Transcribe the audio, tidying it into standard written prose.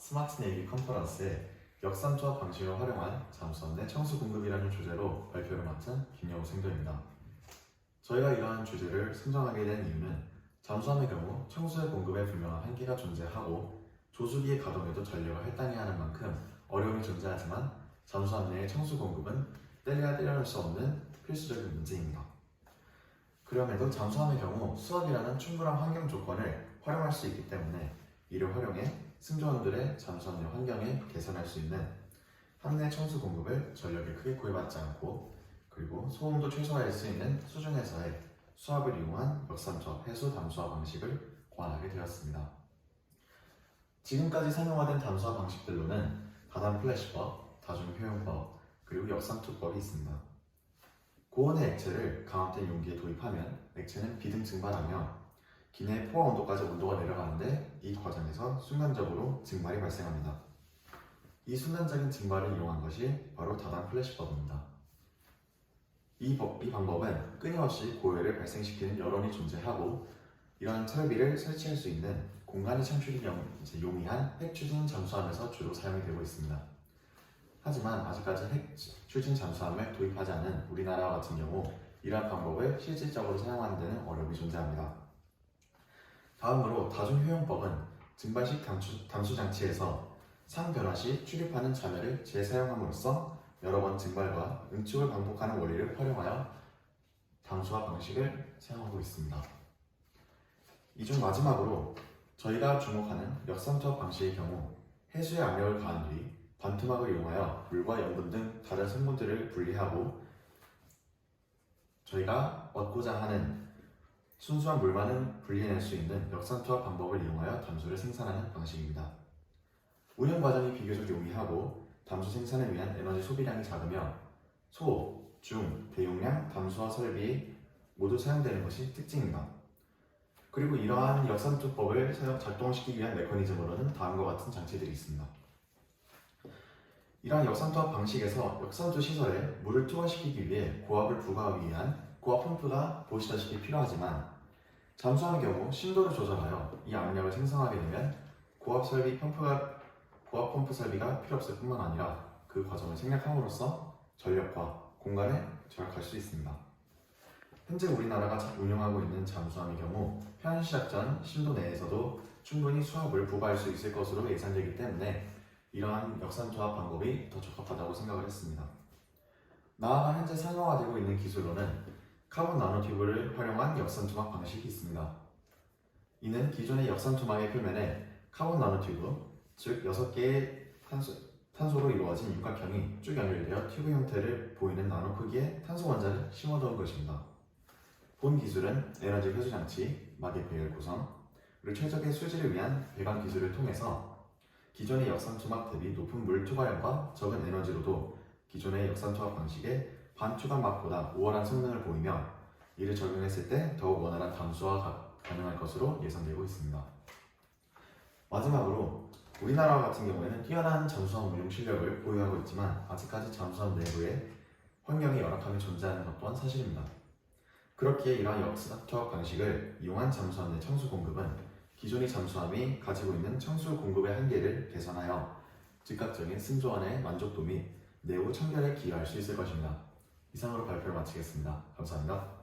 스마트 내비 컨퍼런스에 역삼투합 방식을 활용한 잠수함 내 청수 공급이라는 주제로 발표를 맡은 김여우 생도입니다. 저희가 이러한 주제를 선정하게 된 이유는 잠수함의 경우 청수의 공급에 분명한 한계가 존재하고 조수기의 가동에도 전력을 할당해야 하는 만큼 어려움이 존재하지만 잠수함 내의 청수 공급은 떼려야 떼려낼 수 없는 필수적인 문제입니다. 그럼에도 잠수함의 경우 수압이라는 충분한 환경 조건을 활용할 수 있기 때문에 이를 활용해 승조원들의 잠수함 내 환경을 개선할 수 있는 함내 청수 공급을 전력을 크게 구애받지 않고 그리고 소음도 최소화할 수 있는 수중에서의 수압을 이용한 역삼투합 해수 담수화 방식을 고안하게 되었습니다. 지금까지 사용화된 담수화 방식들로는 다단 플래시법, 다중 효용법, 그리고 역삼투법이 있습니다. 고온의 액체를 강압된 용기에 도입하면 액체는 비등 증발하며 기내 포화 온도까지 온도가 내려가는데 이 과정에서 순간적으로 증발이 발생합니다. 이 순간적인 증발을 이용한 것이 바로 다단 플래시법입니다. 이 방법은 끊임없이 고열을 발생시키는 여론이 존재하고 이러한 설비를 설치할 수 있는 공간이 창출이 용이한 핵추진 잠수함에서 주로 사용이 되고 있습니다. 하지만 아직까지 핵추진 잠수함을 도입하지 않은 우리나라와 같은 경우 이러한 방법을 실질적으로 사용하는 데는 어려움이 존재합니다. 다음으로 다중효용법은 증발식 담수장치에서 상변화 시 출입하는 자매를 재사용함으로써 여러 번 증발과 응축을 반복하는 원리를 활용하여 담수화 방식을 사용하고 있습니다. 이 중 마지막으로 저희가 주목하는 역삼투합 방식의 경우 해수에 압력을 가한 뒤 반투막을 이용하여 물과 염분 등 다른 성분들을 분리하고 저희가 얻고자 하는 순수한 물만은 분리해낼 수 있는 역삼투합 방법을 이용하여 담수를 생산하는 방식입니다. 운영 과정이 비교적 용이하고 담수 생산을 위한 에너지 소비량이 작으며 소, 중, 대용량 담수화 설비 모두 사용되는 것이 특징입니다. 그리고 이러한 역삼투법을 작동시키기 위한 메커니즘으로는 다음과 같은 장치들이 있습니다. 이러한 역삼투합 방식에서 역삼투 시설에 물을 투하시키기 위해 고압을 부과하기 위한 고압 펌프가 보시다시피 필요하지만 잠수함의 경우 심도를 조절하여 이 압력을 생성하게 되면 고압 펌프 설비가 필요 없을 뿐만 아니라 그 과정을 생략함으로써 전력과 공간을 절약할 수 있습니다. 현재 우리나라가 운영하고 있는 잠수함의 경우 편시작 전 심도 내에서도 충분히 수압을 부과할 수 있을 것으로 예상되기 때문에 이러한 역삼투합 방법이 더 적합하다고 생각을 했습니다. 나아가 현재 상용화되고 있는 기술로는 카본 나노튜브를 활용한 역삼투막 방식이 있습니다. 이는 기존의 역삼투막의 표면에 카본 나노튜브, 즉 6개의 탄소로 이루어진 육각형이 쭉 연결되어 튜브 형태를 보이는 나노 크기의 탄소 원자를 심어둔 것입니다. 본 기술은 에너지 회수 장치, 막의 배열 구성, 그리고 최적의 수질을 위한 배관 기술을 통해서 기존의 역삼투막 대비 높은 물 투과량과 적은 에너지로도 기존의 역삼투합 방식의 반투과막보다 우월한 성능을 보이며 이를 적용했을 때 더욱 원활한 담수화 가능할 것으로 예상되고 있습니다. 마지막으로 우리나라와 같은 경우에는 뛰어난 잠수함 운용 실력을 보유하고 있지만 아직까지 잠수함 내부에 환경의 열악함이 존재하는 것 또한 사실입니다. 그렇기에 이러한 역삼투합 방식을 이용한 잠수함 내 청수 공급은 기존의 잠수함이 가지고 있는 청수 공급의 한계를 개선하여 즉각적인 승조원의 만족도 및 내부 청결에 기여할 수 있을 것입니다. 이상으로 발표를 마치겠습니다. 감사합니다.